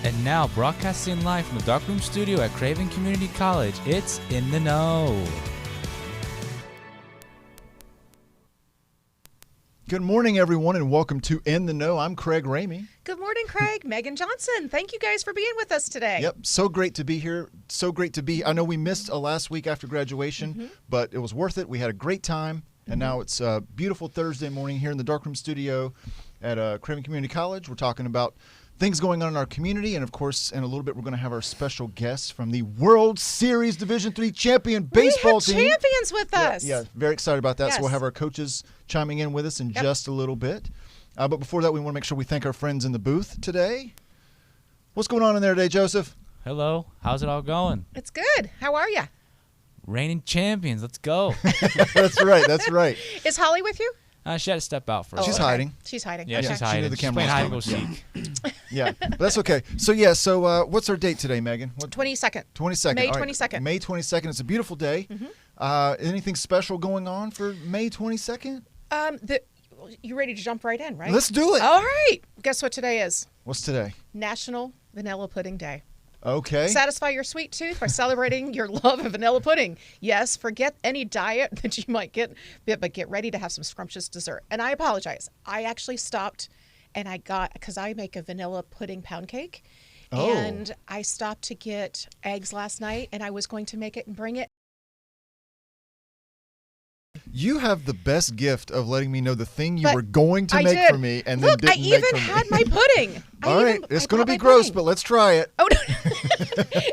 And now, broadcasting live from the Darkroom Studio at Craven Community College, it's In the Know. Good morning, everyone, and welcome to In the Know. I'm Craig Ramey. Good morning, Craig. Megan Johnson. Thank you guys for being with us today. Yep, so great to be here. So great to be. I know we missed a last week after graduation, but it was worth it. We had a great time, and now it's a beautiful Thursday morning here in the Darkroom Studio at Craven Community College. We're talking about things going on in our community, and of course, in a little bit, we're going to have our special guests from the World Series Division III champion baseball team. We have champions with us. Yeah, very excited about that. Yes. So we'll have our coaches chiming in with us in just a little bit. But before that, we want to make sure we thank our friends in the booth today. What's going on in there today, Joseph? Hello, how's it all going? It's good. How are you? Reigning champions, let's go. That's right, that's right. Is Holly with you? She had to step out for a She's second. hiding. She's hiding. Yeah, Okay. she's She hiding. knew the She's camera playing was hide and coming. go seek. Yeah, but that's okay. So, what's our date today, Megan? 22nd. 22nd. May All right. 22nd. May 22nd. It's a beautiful day. Anything special going on for May 22nd? You ready to jump right in, right? Let's do it. All right. Guess what today is? What's today? National Vanilla Pudding Day. Okay. Satisfy your sweet tooth by celebrating your love of vanilla pudding. Yes, forget any diet that you might get, but get ready to have some scrumptious dessert. And I apologize. I actually stopped and because I make a vanilla pudding pound cake. Oh. And I stopped to get eggs last night, and I was going to make it and bring it. You have the best gift of letting me know the thing you But were going to I make did. for me and Look, then I didn't make even for had me. my pudding. All right, it's going to be gross, but let's try it. Oh, no.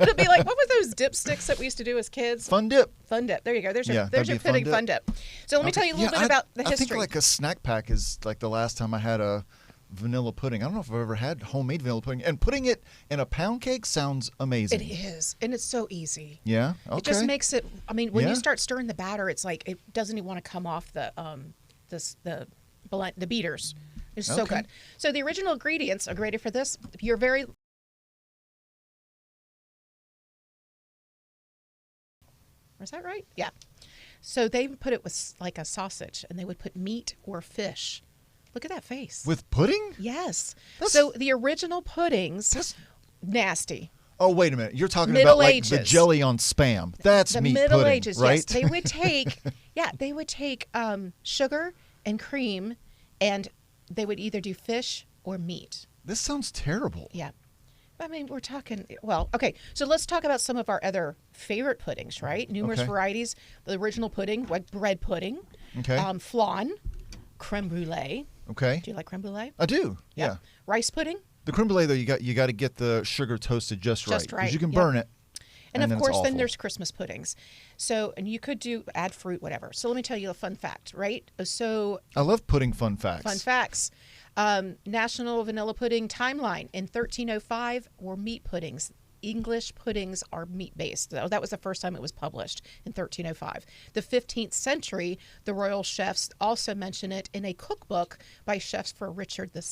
It'll be like, what were those dipsticks that we used to do as kids? Fun dip. Fun dip. There you go. There's Yeah, your that'd be pudding fun fun dip. So let me tell you a little bit about the history. I think like a snack pack is like the last time I had a vanilla pudding. I don't know if I've ever had homemade vanilla pudding. And putting it in a pound cake sounds amazing. It is, and it's so easy. Yeah? Okay. It just makes it. I mean, when Yeah. you start stirring the batter, it's like it doesn't even want to come off the beaters. It's so Okay. good. So the original ingredients are ready for this. You're very. Was that right? Yeah. So they would put it with like a sausage, and they would put meat or fish. Look at that face. With pudding? Yes. That's- So the original puddings, That's- nasty. Oh, wait a minute. You're talking Middle about like the Ages. jelly on Spam. That's The meat Middle pudding, Ages, right? yes. They would take, sugar and cream, and they would either do fish or meat. This sounds terrible. Yeah. I mean, we're talking, well, okay. So let's talk about some of our other favorite puddings, right? Numerous Okay. varieties. The original pudding, like bread pudding, Okay. flan, creme brulee. Okay. Do you like creme brulee? I do. Yeah. Rice pudding. The creme brulee, though, you got to get the sugar toasted just right. Just right, Because you can yeah. burn it. And then of it's course, then awful. there's Christmas puddings. So, and you could add fruit, whatever. So let me tell you a fun fact, right? So I love pudding fun facts. fun facts. National Vanilla Pudding timeline. In 1305 were meat puddings. English puddings are meat-based. That was the first time it was published in 1305. The 15th century, the royal chefs also mention it in a cookbook by chefs for Richard II.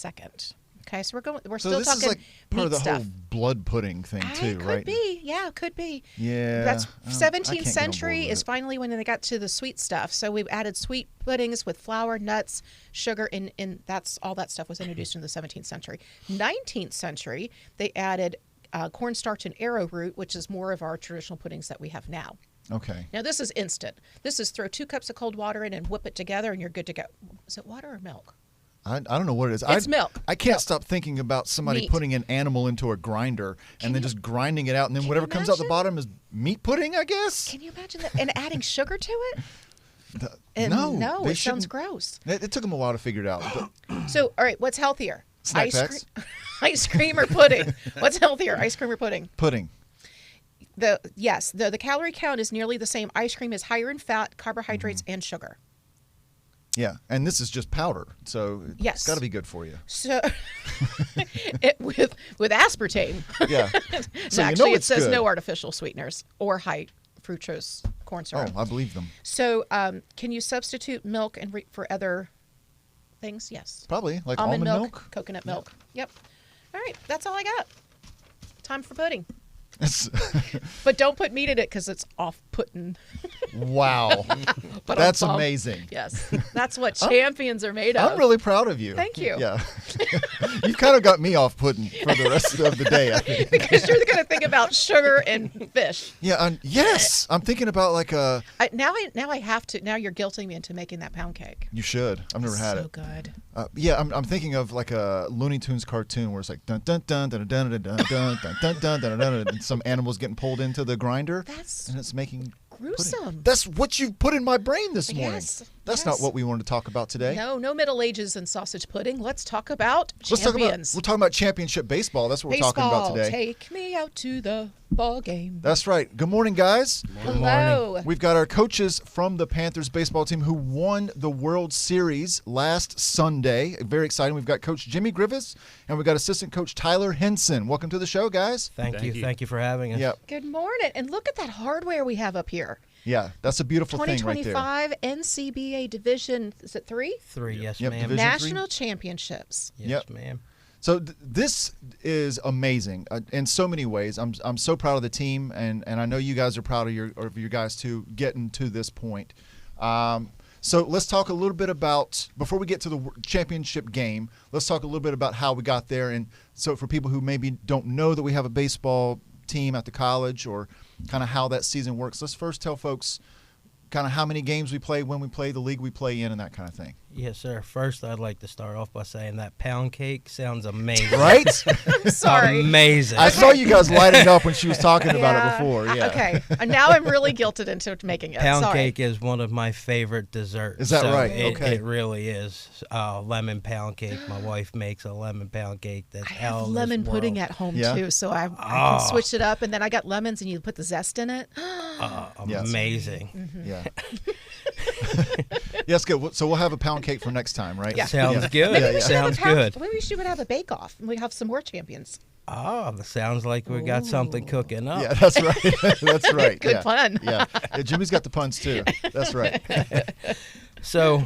Okay, so we're So still this talking is like part meat of the stuff. whole blood pudding thing, too, Could right? be. Yeah, could be. Yeah. That's I 17th can't get on board century with is it. finally when they got to the sweet stuff. So we added sweet puddings with flour, nuts, sugar, and that's all that stuff was introduced in the 17th century. 19th century, they added cornstarch and arrowroot, which is more of our traditional puddings that we have now. Okay. Now this is instant. This is throw 2 cups of cold water in and whip it together, and you're good to go. Is it water or milk? I don't know what it is. It's milk. I can't Milk. stop thinking about somebody Meat. putting an animal into a grinder and then just grinding it out, and then can whatever you comes out the imagine? bottom is meat pudding, I guess? Can you imagine that? And adding sugar to it? No, they it sounds shouldn't. gross. It took them a while to figure it out. But So, all right, what's healthier? Snack packs. Ice cream or pudding? What's healthier, ice cream or pudding? pudding. The calorie count is nearly the same. Ice cream is higher in fat, carbohydrates, and sugar. Yeah, and this is just powder, so Yes. it's got to be good for you. So, with aspartame. Yeah. No, So you actually, know it it's says good. no artificial sweeteners or high fructose corn Oh, syrup. I believe them. So, can you substitute milk for other things? Yes. Probably like Almond almond milk. coconut milk. Yep. All right, that's all I got. Time for pudding. But don't put meat in it because it's off-putting. Wow. But That's amazing. Yes. That's what champions are made of. I'm really proud of you. Thank you. Yeah. You've kind of got me off-putting for the rest of the day, I think. Because you're going to think about sugar and fish. Yeah. Yes. I'm thinking about like a... Now I have to. Now you're guilting me into making that pound cake. You should. I've never had it. So good. Yeah, I'm thinking of like a Looney Tunes cartoon where it's like dun dun dun dun dun dun dun dun dun dun dun dun dun, and some animals getting pulled into the grinder, and it's making gruesome. pudding. That's what you put in my brain this morning. Yes. That's not what we wanted to talk about today. No Middle Ages and sausage pudding. Let's talk about champions. We're talking about championship baseball. That's what we're talking about today. Take me out to the ball game. That's right. Good morning, guys. Hello. We've got our coaches from the Panthers baseball team who won the World Series last Sunday. Very exciting. We've got Coach Jimmy Griffiths and we've got assistant coach Tyler Henson. Welcome to the show, guys. Thank you. Thank you for having us. Yep. Good morning. And look at that hardware we have up here. Yeah, that's a beautiful thing right there. 2025 NCBA Division, is it 3? 3, yes, Yep, ma'am. Division National Championships. Yes, ma'am. So this is amazing in so many ways. I'm so proud of the team, and I know you guys are proud of your guys too, getting to this point. So let's talk a little bit about, before we get to the championship game, let's talk a little bit about how we got there. And so for people who maybe don't know that we have a baseball team at the college or kind of how that season works, let's first tell folks kind of how many games we play, when we play, the league we play in, and that kind of thing. Yes, sir. First, I'd like to start off by saying that pound cake sounds amazing. Right? I'm sorry. Amazing. I saw you guys lighting up when she was talking about it before. Yeah. Okay. Now I'm really guilted into making it. Pound Sorry. cake is one of my favorite desserts. Is that So right? It really is. Lemon pound cake. My wife makes a lemon pound cake that's I have out of lemon this pudding world. at home Yeah? too, so I can switch it up. And then I got lemons, and you put the zest in it. Yes. Amazing. Yeah. Yes, good. So we'll have a pound cake for next time, right? Yeah. Sounds Yeah. good. Yeah, yeah. Sounds good. Maybe we should have a bake-off, and we have some more champions. Oh, that sounds like we got something cooking up. Yeah, that's right. That's right. Good yeah. pun. Yeah. Jimmy's got the puns too. That's right. So,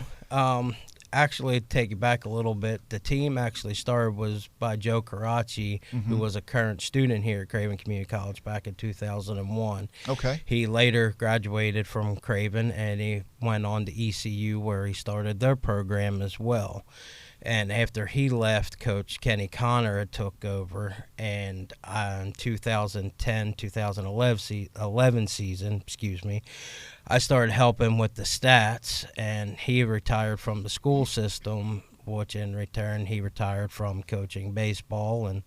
actually, to take it back a little bit, the team actually started was by Joe Caracci, who was a current student here at Craven Community College back in 2001. Okay. He later graduated from Craven, and he went on to ECU, where he started their program as well. And after he left, Coach Kenny Connor took over, and in 2010-2011 season, I started helping with the stats, and he retired from the school system, which in return he retired from coaching baseball, and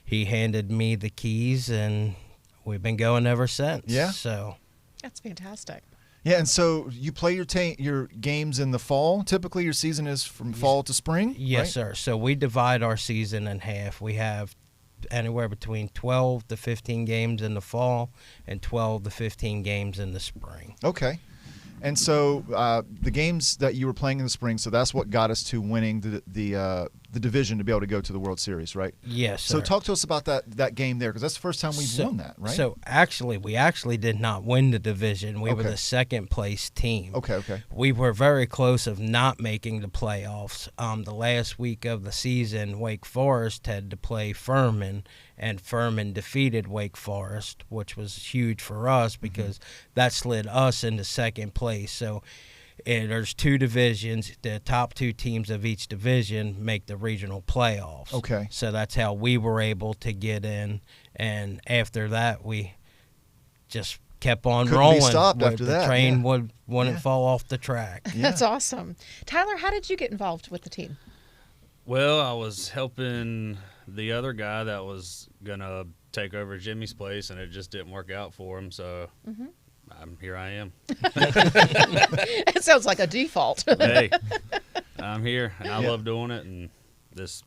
he handed me the keys, and we've been going ever since. Yeah. So That's fantastic. Yeah, and so you play your games in the fall. Typically, your season is from fall to spring. yes, right? sir. So we divide our season in half. We have anywhere between 12 to 15 games in the fall and 12 to 15 games in the spring. Okay. And so the games that you were playing in the spring, so that's what got us to winning the division to be able to go to the World Series, right? Yes, sir. So talk to us about that game there, because that's the first time we've won that, right? So we actually did not win the division. We were the second place team. Okay. We were very close of not making the playoffs. The last week of the season, Wake Forest had to play Furman, and Furman defeated Wake Forest, which was huge for us because that slid us into second place. So there's two divisions. The top two teams of each division make the regional playoffs. Okay. So that's how we were able to get in. And after that, we just kept on Couldn't rolling. be stopped after the that, train yeah. wouldn't fall off the track. Yeah. That's awesome. Tyler, how did you get involved with the team? Well, I was helping the other guy that was going to take over Jimmy's place, and it just didn't work out for him, so here I am. It sounds like a default. Hey, I'm here, and I love doing it, and it's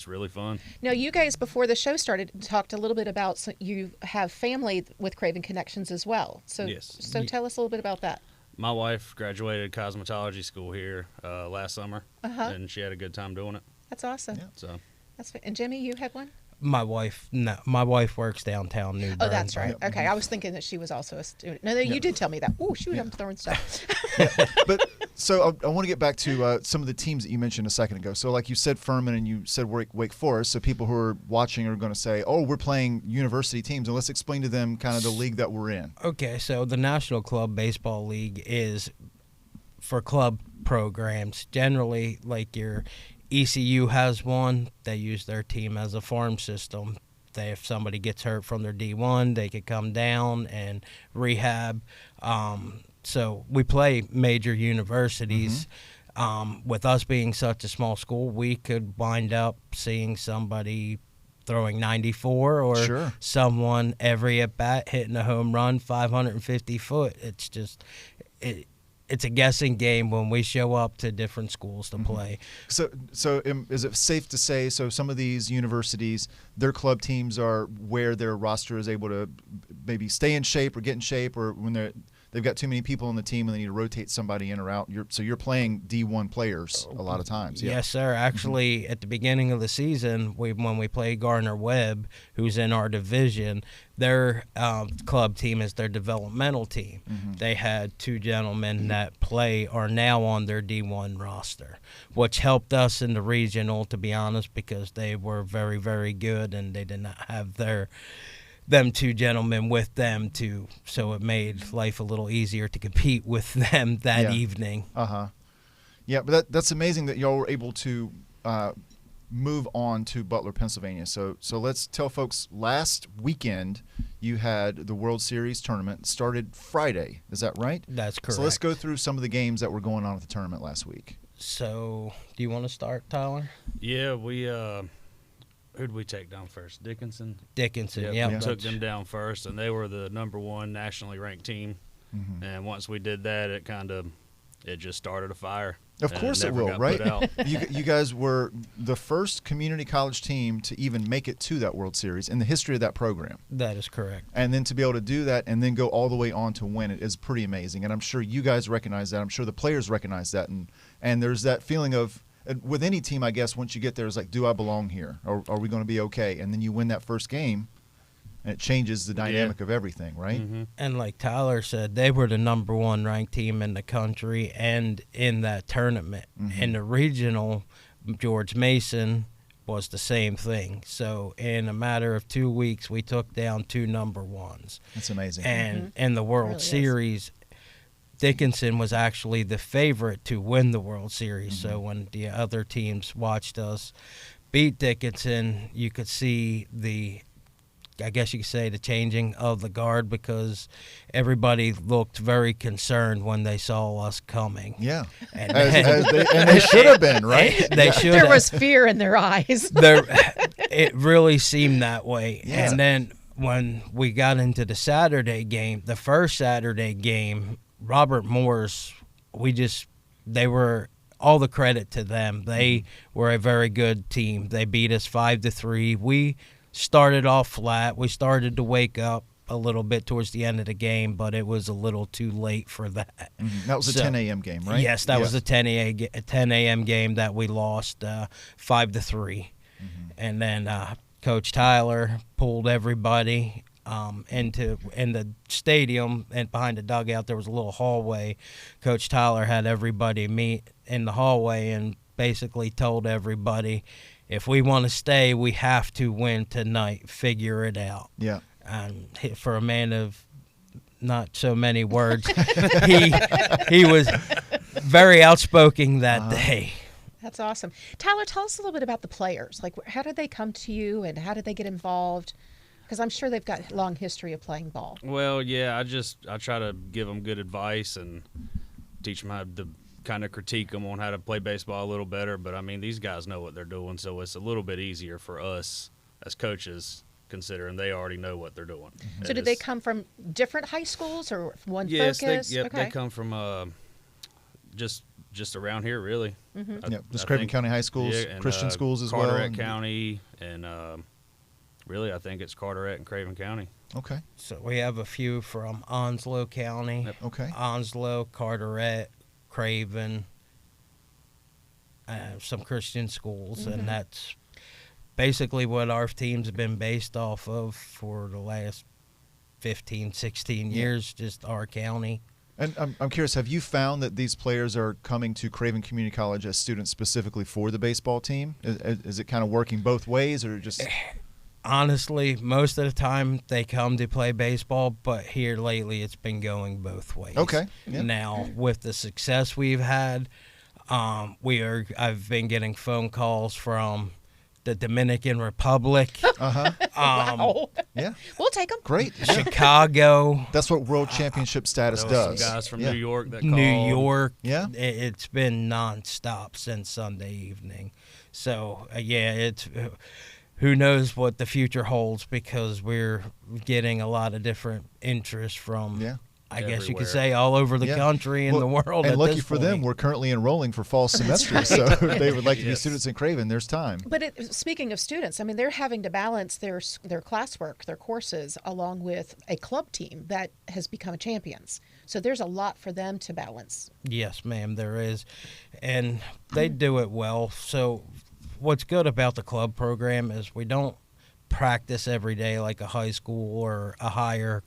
really fun. Now, you guys, before the show started, talked a little bit about you have family with Craven connections as well. So, Yes. So tell us a little bit about that. My wife graduated cosmetology school here last summer, and she had a good time doing it. That's awesome. Yeah. So And Jimmy, you had one? My wife works downtown Newbern. Oh, that's right. Okay, I was thinking that she was also a student. No, you did tell me that. Oh, shoot, I'm throwing stuff. But so I want to get back to some of the teams that you mentioned a second ago. So like you said Furman and you said Wake Forest. So people who are watching are going to say, oh, we're playing university teams. And let's explain to them kind of the league that we're in. Okay, so the National Club Baseball League is for club programs. Generally, like your ECU has one. They use their team as a farm system. If somebody gets hurt from their D1, they could come down and rehab. So we play major universities. With us being such a small school, we could wind up seeing somebody throwing 94 or someone every at bat hitting a home run 550 foot. It's just it's a guessing game when we show up to different schools to play. So is it safe to say, so some of these universities, their club teams are where their roster is able to maybe stay in shape or get in shape, or when they've got too many people on the team and they need to rotate somebody in or out? So you're playing D1 players a lot of times. Yeah. Yes, sir. Actually, at the beginning of the season, when we played Gardner-Webb, who's in our division, their club team is their developmental team. They had two gentlemen that are now on their D1 roster, which helped us in the regional, to be honest, because they were very, very good and they did not have them two gentlemen with them so it made life a little easier to compete with them that evening. Yeah, but that's amazing that y'all were able to move on to Butler, Pennsylvania. So let's tell folks, last weekend you had the World Series tournament. Started Friday, is that right? That's correct. So let's go through some of the games that were going on at the tournament last week. So do you want to start, Tyler? Yeah, we who'd we take down first? Dickinson, yeah. We took them down first, and they were the #1 nationally ranked team. And once we did that, it just started a fire. Of course it will, right? You guys were the first community college team to even make it to that World Series in the history of that program. That is correct. And then to be able to do that and then go all the way on to win it is pretty amazing. And I'm sure you guys recognize that. I'm sure the players recognize that. And there's that feeling of, with any team, I guess, once you get there, it's like, do I belong here? Or are we going to be okay? And then you win that first game, and it changes the dynamic of everything, right? And like Tyler said, they were the #1 ranked team in the country and in that tournament. In the regional, George Mason was the same thing. So in a matter of 2 weeks, we took down two #1s. That's amazing. And in the World Series, Dickinson was actually the favorite to win the World Series. So when the other teams watched us beat Dickinson, you could see I guess you could say the changing of the guard, because everybody looked very concerned when they saw us coming. Yeah. And they should have been, right? They should. There was fear in their eyes. It really seemed that way. Yeah. And then when we got into the Saturday game, the first Saturday game, Robert Morris, they were all the credit to them. They were a very good team. They beat us 5-3. We started off flat. We started to wake up a little bit towards the end of the game, but it was a little too late for that. That was a 10 a.m. game, right? Yes, that was a 10 a.m. game that we lost 5-3. And then Coach Tyler pulled everybody in the stadium, and behind the dugout there was a little hallway. Coach Tyler had everybody meet in the hallway and basically told everybody, if we want to stay, we have to win tonight. Figure it out. Yeah. And for a man of not so many words, he was very outspoken that day. That's awesome. Tyler, tell us a little bit about the players. Like, how did they come to you, and how did they get involved? Because I'm sure they've got a long history of playing ball. Well, yeah, I try to give them good advice and teach them how to kind of critique them on how to play baseball a little better. But, I mean, these guys know what they're doing, so it's a little bit easier for us as coaches, considering they already know what they're doing. So did they come from different high schools or one focus? They come from just around here, really. Just Craven County high schools, and, Christian schools as well. Carteret County, and really I think it's Carteret and Craven County. Okay. So we have a few from Onslow County. Yep. Okay. Onslow, Carteret, Craven, some Christian schools, and basically what our teams have been based off of for the last 15, 16 years, just our county. And I'm curious, have you found that these players are coming to Craven Community College as students specifically for the baseball team? Is it kind of working both ways, or just? Honestly, most of the time they come to play baseball, but here lately it's been going both ways. Okay. Yeah. Now, with the success we've had, I've been getting phone calls from the Dominican Republic, Wow. Yeah. We'll take them. Great. Yeah. Chicago, That's what World Championship status There was does. some guys from Yeah. New York that called. New York. Yeah. It's been nonstop since Sunday evening. So, it's who knows what the future holds, because we're getting a lot of different interest from, Yeah. I guess you could Everywhere. say, all over the Yeah. country and Well, the world. And at lucky this for them, point. we're currently enrolling for fall semester, so if they would like to be Yes. students in Craven, there's time. But speaking of students, I mean, they're having to balance their classwork, their courses, along with a club team that has become champions. So there's a lot for them to balance. Yes, ma'am, there is. And they do it well. So what's good about the club program is we don't practice every day like a high school or a higher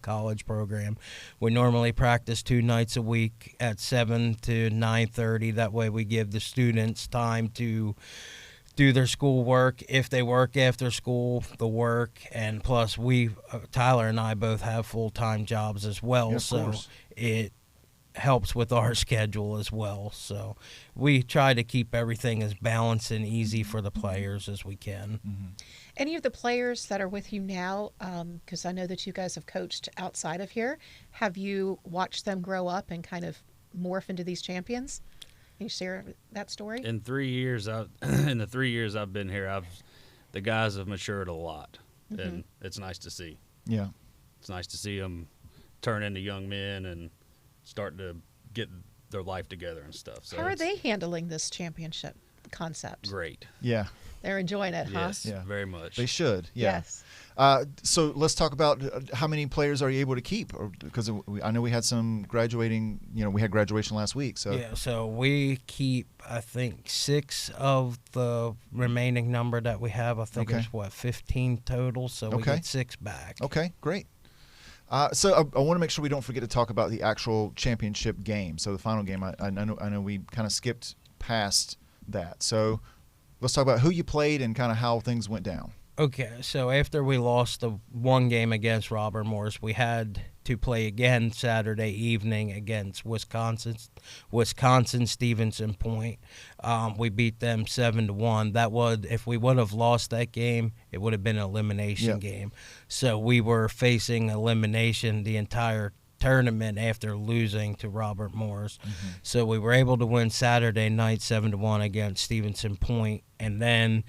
college program. We normally practice 2 nights a week at 7 to 9:30. That way we give the students time to do their schoolwork. If they work after school, the work. And plus, Tyler and I both have full-time jobs as well. Yeah, of so course. it helps with our schedule as well. So we try to keep everything as balanced and easy for the players as we can. Any of the players that are with you now, because I know that you guys have coached outside of here, have you watched them grow up and kind of morph into these champions? Can you share that story? In 3 years, in the 3 years I've been here, the guys have matured a lot, and it's nice to see. Yeah. It's nice to see them turn into young men and start to get their life together and stuff. So How are it's they handling this championship concept? great? Yeah. They're enjoying it, huh? Yes, Yeah. very much. They should. Yeah. Yes. So let's talk about how many players are you able to keep? Because I know we had some graduating. We had graduation last week. So Yeah, so we keep, I think, 6 of the remaining number that we have. I think Okay. it's, 15 total, so we Okay. get 6 back. Okay, great. So I want to make sure we don't forget to talk about the actual championship game. So the final game, I know we kind of skipped past that. So let's talk about who you played and kind of how things went down. Okay, so after we lost the one game against Robert Morris, we had to play again Saturday evening against Wisconsin Stevenson Point. We beat them 7-1. That would, if we would have lost that game, it would have been an elimination game. So we were facing elimination the entire tournament after losing to Robert Morris. So we were able to win Saturday night 7-1 against Stevenson Point, and then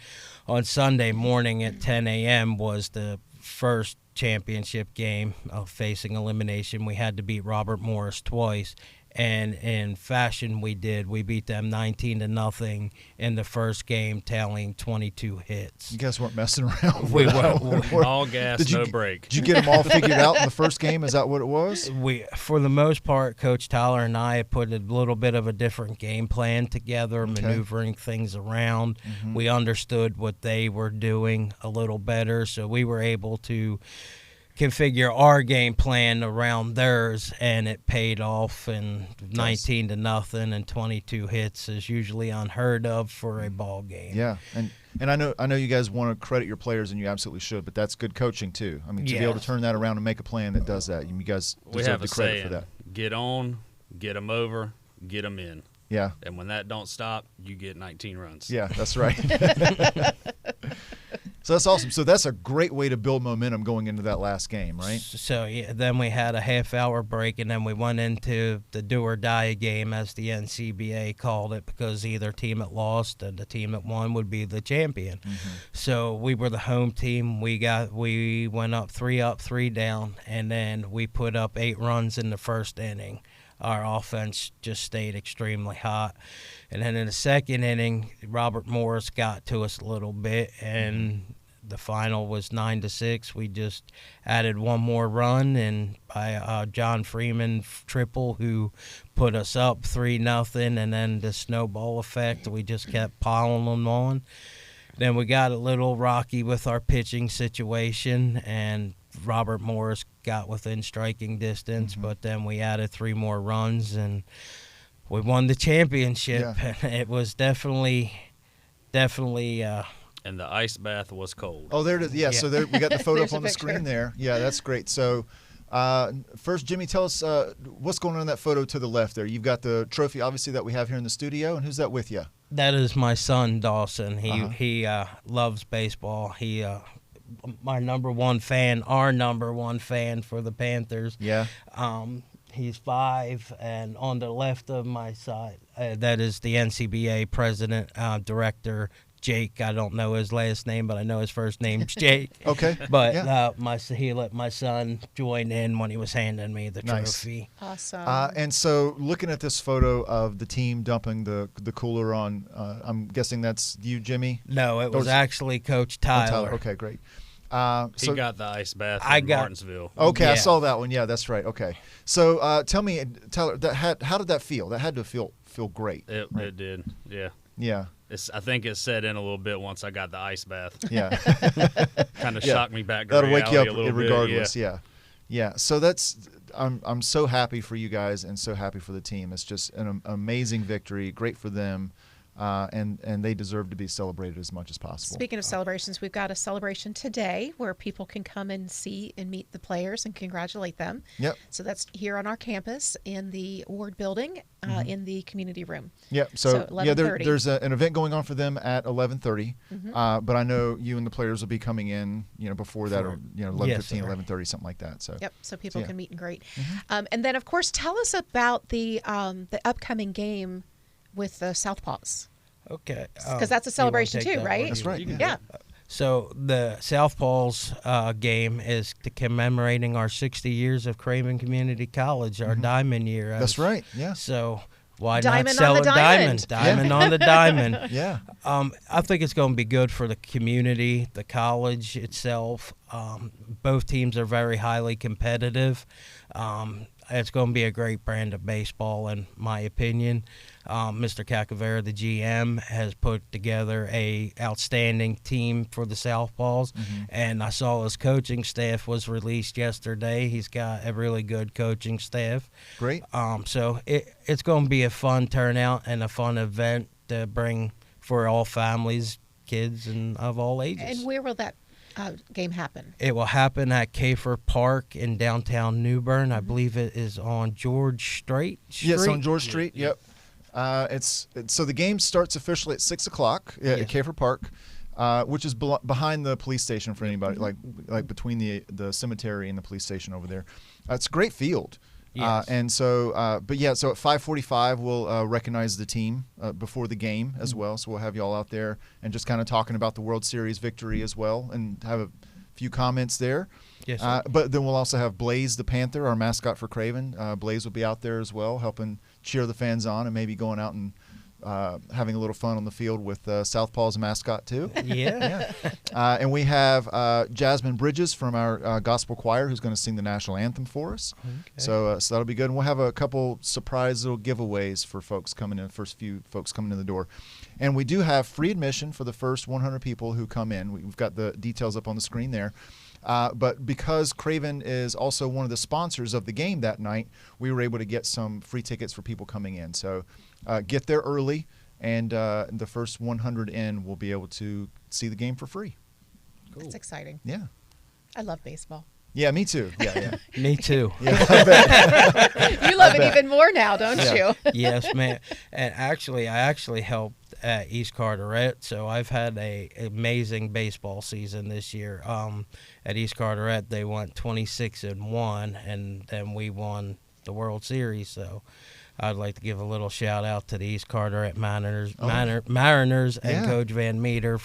on Sunday morning at 10 a.m. was the first championship game of facing elimination. We had to beat Robert Morris twice, and in fashion we did. We beat them 19-0 in the first game, tallying 22 hits. You guys weren't messing around. We with that weren't. one. All gas, Did you- no break. Did you get them all figured out in the first game? Is that what it was? For the most part, Coach Tyler and I put a little bit of a different game plan together, maneuvering things around. We understood what they were doing a little better, so we were able to configure our game plan around theirs, and it paid off. And 19-0 and 22 hits is usually unheard of for a ball game. Yeah, and I know you guys want to credit your players, and you absolutely should. But that's good coaching too. I mean, to be able to turn that around and make a plan that does that, you guys We deserve have the a credit saying: for that. get on, get them over, get them in. Yeah, And when that don't stop, you get 19 runs. yeah, that's right. So that's awesome. So that's a great way to build momentum going into that last game, right? So then we had a half-hour break, and then we went into the do-or-die game, as the NCBA called it, because either team that lost and the team that won would be the champion. So we were the home team. We went up, 3 down, and then we put up 8 runs in the first inning. Our offense just stayed extremely hot. And then in the second inning, Robert Morris got to us a little bit, and the final was 9-6. We just added one more run, and by John Freeman triple, who put us up 3-0, and then the snowball effect, we just kept piling them on. Then we got a little rocky with our pitching situation, and Robert Morris got within striking distance, but then we added 3 more runs, and we won the championship. Yeah. And it was definitely. And the ice bath was cold. Oh, there it is. Yeah, so there we got the photo There's up on a the picture. screen there. Yeah, that's great. So first, Jimmy, tell us what's going on in that photo to the left there. You've got the trophy, obviously, that we have here in the studio, and who's that with you? That is my son, Dawson. He loves baseball. He my number one fan, our number one fan for the Panthers. Yeah. He's 5, and on the left of my side, that is the NCBA president, director, Jake. I don't know his last name, but I know his first name's Jake. Okay. But Yeah. he let my son join in when he was handing me the Nice. trophy. Awesome. And so looking at this photo of the team dumping the cooler on, I'm guessing that's you, Jimmy? No, it was Those- actually Coach Oh, Tyler. Okay, great. He got the ice bath I in got- Martinsville. Okay, I Yeah. saw that one. Yeah, that's right. Okay. So tell me, Tyler, how did that feel? That had to feel great. It did, yeah. Yeah. I think it set in a little bit once I got the ice bath. Yeah. Kind of Yeah. shocked me back to That'll wake you up reality a little bit. regardless. Yeah. Yeah. So I'm so happy for you guys and so happy for the team. It's just an amazing victory. Great for them. And they deserve to be celebrated as much as possible. Speaking of celebrations, we've got a celebration today where people can come and see and meet the players and congratulate them. Yep. So that's here on our campus in the Ward building in the community room. Yep. So So, yeah, 11:30. there's an event going on for them at 11:30. Mm-hmm. But I know you and the players will be coming in, before that, or 11:15, Yes, sir. 11:30, something like that. So. Yep. So people yeah. can meet and greet. And then, of course, tell us about the upcoming game with the Southpaws. Okay. Because that's a You wanna celebration take too, that one? right? That's right. You can Yeah. So the Southpaws game is commemorating our 60 years of Craven Community College, our diamond year. That's right. Yeah. So why Diamond not on sell the a diamond. diamond on the diamond? Yeah. I think it's going to be good for the community, the college itself. Both teams are very highly competitive. It's going to be a great brand of baseball, in my opinion. Mr. Cacavera, the GM, has put together a outstanding team for the Southpaws, and I saw his coaching staff was released yesterday. He's got a really good coaching staff. Great. So it's going to be a fun turnout and a fun event to bring for all families, kids, and of all ages. And where will that game happen? It will happen at Kafer Park in downtown New Bern. I believe it is on George Street. Yes, on George Street. Yep. So the game starts officially at 6:00 at Kafer Park, which is behind the police station for anybody, like between the cemetery and the police station over there. It's a great field. Yes. And so, so at 5:45 we'll recognize the team before the game as well. So we'll have you all out there and just kind of talking about the World Series victory as well, and have a few comments there. Yes, sir. But then we'll also have Blaze the Panther, our mascot for Craven. Blaze will be out there as well, helping cheer the fans on, and maybe going out and having a little fun on the field with Southpaw's mascot too. Yeah. And we have Jasmine Bridges from our gospel choir, who's going to sing the national anthem for us. Okay. So that'll be good. And we'll have a couple surprise little giveaways for folks coming in, first few folks coming in the door. And we do have free admission for the first 100 people who come in. We've got the details up on the screen there. But because Craven is also one of the sponsors of the game that night, we were able to get some free tickets for people coming in. So get there early, and the first 100 in will be able to see the game for free. Cool. That's exciting. Yeah. I love baseball. Yeah, me too. Yeah. Me too. You love it even more now, don't Yeah. you? Yes, man. And I actually helped at East Carteret, so I've had a amazing baseball season this year. At East Carteret, they went 26-1, and then we won the World Series. So I'd like to give a little shout out to the East Carteret Mariners and Yeah. Coach Van Meter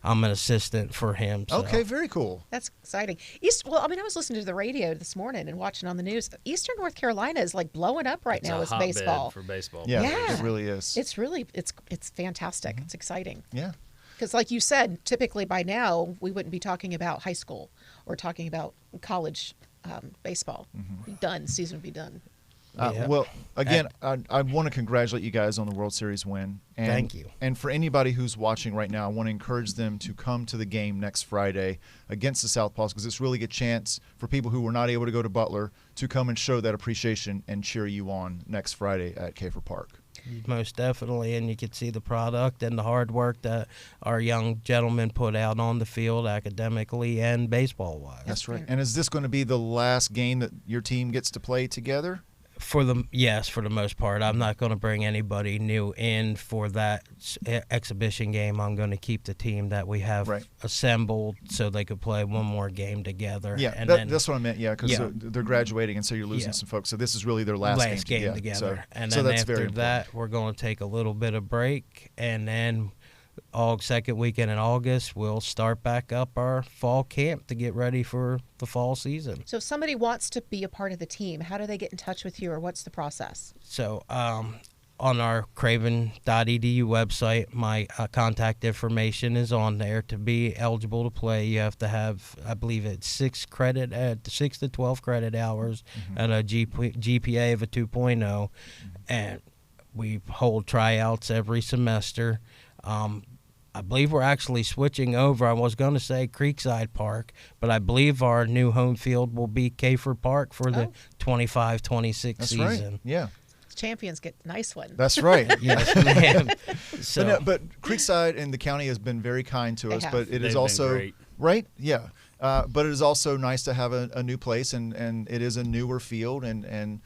I'm an assistant for him. So. Okay, very cool. That's exciting. I was listening to the radio this morning and watching on the news. Eastern North Carolina is like blowing up right It's now a with hotbed baseball. for baseball. Yeah, Yeah. it really is. It's really it's fantastic. It's exciting. Yeah. Because like you said, typically by now we wouldn't be talking about high school or talking about college baseball. Done. Season would be done. Yeah. Well, again, I want to congratulate you guys on the World Series win. And, Thank you. And for anybody who's watching right now, I want to encourage them to come to the game next Friday against the Southpaws, because it's really a chance for people who were not able to go to Butler to come and show that appreciation and cheer you on next Friday at Kafer Park. Most definitely, and you can see the product and the hard work that our young gentlemen put out on the field academically and baseball-wise. That's right. And is this going to be the last game that your team gets to play together? For the most part. I'm not going to bring anybody new in for that exhibition game. I'm going to keep the team that we have assembled so they could play one more game together. Yeah, and that's what I meant. Yeah, because they're graduating, and so you're losing some folks. So this is really their last game together. So, and so then that's after that, we're going to take a little bit of break, and then second weekend in August, we'll start back up our fall camp to get ready for the fall season. So if somebody wants to be a part of the team, how do they get in touch with you, or what's the process? So on our Craven.edu website, my contact information is on there. To be eligible to play, you have to have, I believe it's 6 to 12 credit hours and a GPA of a 2.0. And we hold tryouts every semester. I believe we're actually switching over. I was going to say Creekside Park, but I believe our new home field will be Kafer Park for the 25-26 season. Right. Yeah. Champions get nice ones. That's right. Yes, ma'am. So, but Creekside and the county has been very kind to us, but it is They've also been great. right. Yeah. But it is also nice to have a new place, and it is a newer field, and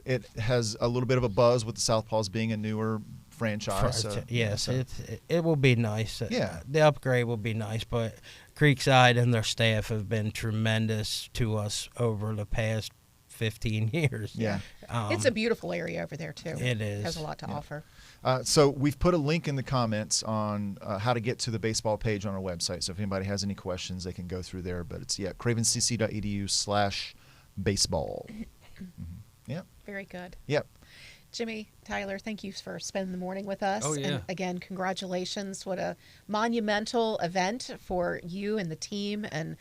it has a little bit of a buzz with the Southpaws being a newer franchise. Yes, it will be nice. Yeah. The upgrade will be nice, but Creekside and their staff have been tremendous to us over the past 15 years. Yeah. It's a beautiful area over there, too. It is. It has a lot to offer. So we've put a link in the comments on how to get to the baseball page on our website. So if anybody has any questions, they can go through there. But it's, cravencc.edu/baseball. Yeah. Very good. Yep. Jimmy, Tyler, thank you for spending the morning with us. Oh, yeah. And again, congratulations. What a monumental event for you and the team. And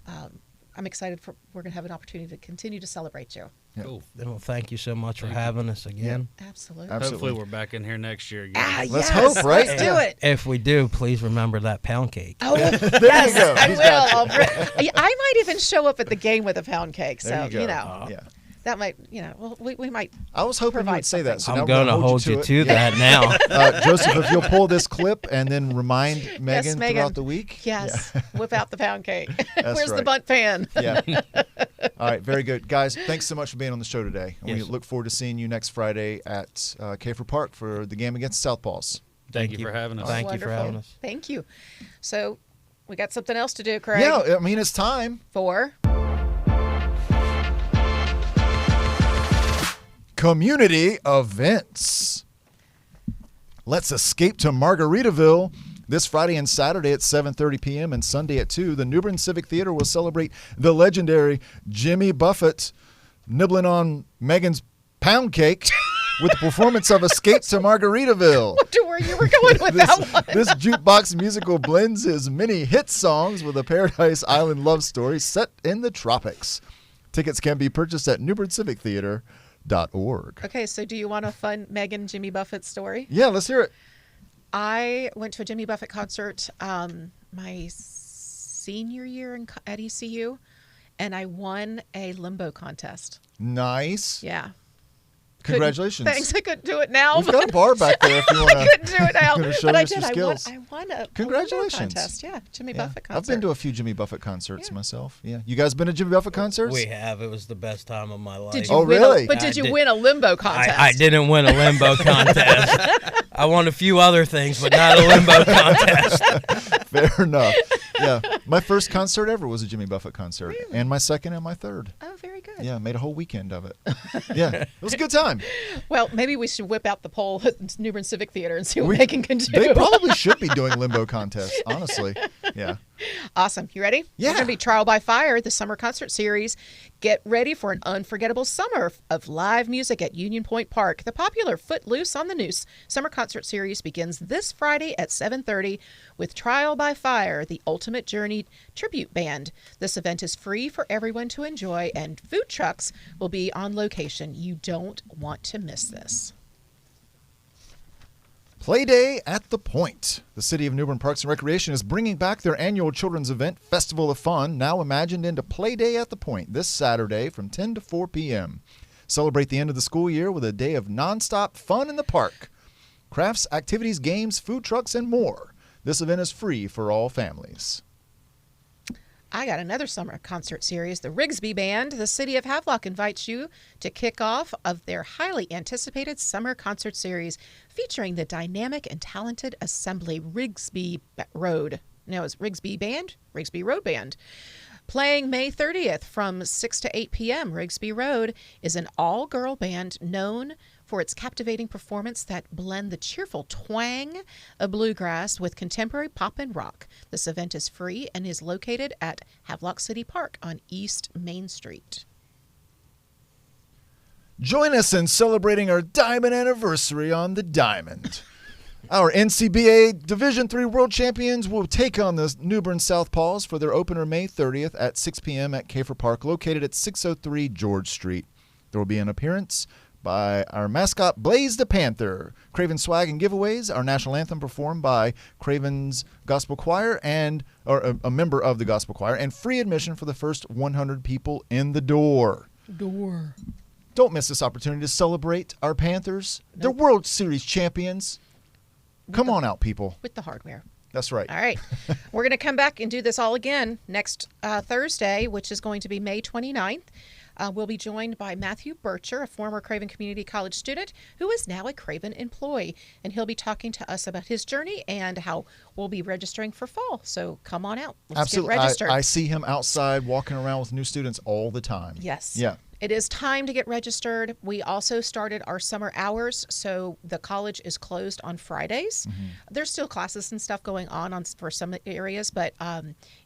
I'm excited we're going to have an opportunity to continue to celebrate you. Yeah. Cool. Well, thank you so much for having us again. Absolutely. Hopefully we're back in here next year again. Let's yes, hope, right? Let's do it. If we do, please remember that pound cake. Oh, There yes, you go. I He's will. I might even show up at the game with a pound cake. There So, you go. know, that might, well, we might. I was hoping you Provide would say that. So I'm now going to we're hold you it. to that now. Joseph, if you'll pull this clip and then remind Megan Megan. throughout the week. Yes, whip out the pound cake. That's Where's the right. bunt pan? Yeah. All right. Very good. Guys, thanks so much for being on the show today. And we Yes. look forward to seeing you next Friday at Kafer Park for the game against Southpaws. Thank you for having us. Thank you for Wonderful. having us. Thank you. So we got something else to do, Craig. Yeah. I mean, it's time. For Community events. Let's escape to Margaritaville. This Friday and Saturday at 7:30 p.m. and Sunday at 2, the New Bern Civic Theater will celebrate the legendary Jimmy Buffett nibbling on Megan's pound cake with the performance of Escape to Margaritaville. to where you were going with that one. This jukebox musical blends his many hit songs with a Paradise Island love story set in the tropics. Tickets can be purchased at newberncivictheater.org. Okay, so do you want a fun Megan Jimmy Buffett story? Yeah, let's hear it. I went to a Jimmy Buffett concert my senior year at ECU, and I won a limbo contest. Nice. Yeah. Congratulations. Thanks. I couldn't do it now. We've got a bar back there if you want I couldn't do it now, to show but I us your did. skills. I won a Congratulations. limbo contest. Yeah, Jimmy Buffett concert. I've been to a few Jimmy Buffett concerts Yeah. myself. Yeah. You guys been to Jimmy Buffett concerts? We have. It was the best time of my life. Did you Oh, win really? But did you win a limbo contest? I didn't win a limbo contest. I won a few other things, but not a limbo contest. Fair enough. Yeah. My first concert ever was a Jimmy Buffett concert. Really? And my second and my third. Oh, very good. Yeah, made a whole weekend of it. Yeah. It was a good time. Well, maybe we should whip out the poll at New Bern Civic Theater and see what they can do. They probably should be doing limbo contests, honestly. Yeah. Awesome. You ready? Yeah. We're going to be Trial by Fire, the summer concert series. Get ready for an unforgettable summer of live music at Union Point Park. The popular Footloose on the Noose summer concert series begins this Friday at 7:30 with Trial by Fire, the Ultimate Journey tribute band. This event is free for everyone to enjoy, and food trucks will be on location. You don't want to miss this. Play Day at the Point. The City of New Bern Parks and Recreation is bringing back their annual children's event, Festival of Fun, now imagined into Play Day at the Point this Saturday from 10 to 4 p.m. Celebrate the end of the school year with a day of nonstop fun in the park. Crafts, activities, games, food trucks, and more. This event is free for all families. I got another summer concert series, the Rigsby Band. The City of Havelock invites you to kick off of their highly anticipated summer concert series featuring the dynamic and talented assembly Rigsby Road. No, it's Rigsby Band? Rigsby Road Band. Playing May 30th from 6 to 8 p.m., Rigsby Road is an all-girl band known for its captivating performance that blend the cheerful twang of bluegrass with contemporary pop and rock. This event is free and is located at Havelock City Park on East Main Street. Join us in celebrating our Diamond anniversary on the Diamond. Our NCBA Division III World Champions will take on the New Bern Southpaws for their opener May 30th at 6 p.m. at Kafer Park, located at 603 George Street. There will be an appearance by our mascot, Blaze the Panther. Craven swag and giveaways. Our national anthem performed by Craven's Gospel Choir or a member of the Gospel Choir, and free admission for the first 100 people in the door. Don't miss this opportunity to celebrate our Panthers. They're World Series champions. Come on out, people. With the hardware. That's right. All right. We're going to come back and do this all again next Thursday, which is going to be May 29th. We'll be joined by Matthew Bircher, a former Craven Community College student who is now a Craven employee. And he'll be talking to us about his journey and how we'll be registering for fall. So come on out. Let's Absolutely. get registered. I see him outside walking around with new students all the time. Yes. Yeah. It is time to get registered. We also started our summer hours, so the college is closed on Fridays. Mm-hmm. There's still classes and stuff going on for some areas, but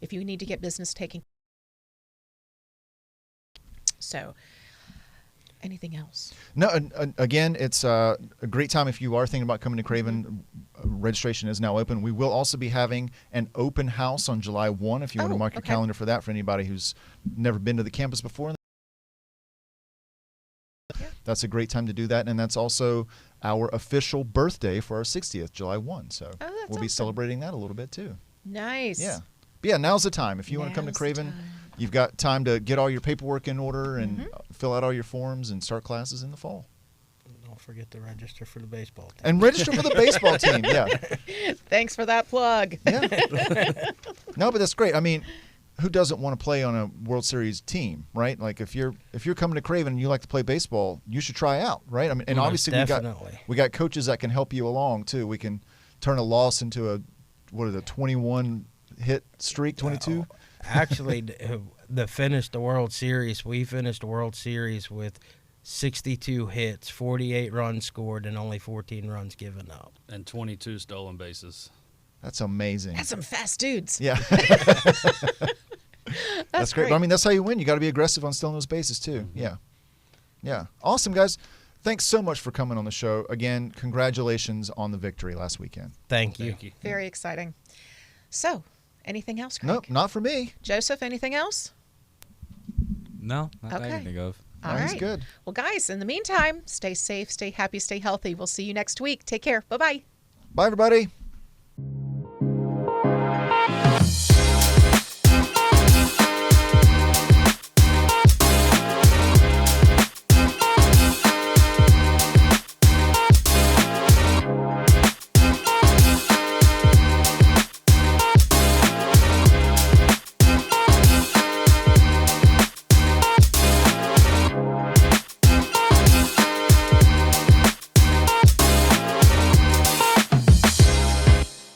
if you need to get business taking. So, anything else? No, again, it's a great time if you are thinking about coming to Craven. Registration is now open. We will also be having an open house on July 1 if you want to mark your calendar for that, for anybody who's never been to the campus before. That's a great time to do that, and that's also our official birthday for our 60th, July 1. So we'll be celebrating that a little bit too. Nice. Yeah. But yeah, now's the time. If you want to come to Craven, you've got time to get all your paperwork in order and fill out all your forms and start classes in the fall. Don't forget to register for the baseball team. And register for the baseball team, yeah. Thanks for that plug. Yeah. No, but that's great. I mean, who doesn't want to play on a World Series team, right? Like if you're coming to Craven and you like to play baseball, you should try out, right? I mean, and obviously we got coaches that can help you along too. We can turn a loss into a 21 hit streak, 22. Actually, we finished the World Series with 62 hits, 48 runs scored, and only 14 runs given up, and 22 stolen bases. That's amazing. That's some fast dudes. Yeah. That's great. But, I mean, that's how you win. You got to be aggressive on stealing those bases too. Mm-hmm. Yeah. Yeah. Awesome, guys. Thanks so much for coming on the show. Again, congratulations on the victory last weekend. Thank you. Very exciting. So, anything else, Craig? Nope, not for me. Joseph, anything else? No, not that I can think of. All right. He's good. Well, guys, in the meantime, stay safe, stay happy, stay healthy. We'll see you next week. Take care. Bye-bye. Bye, everybody.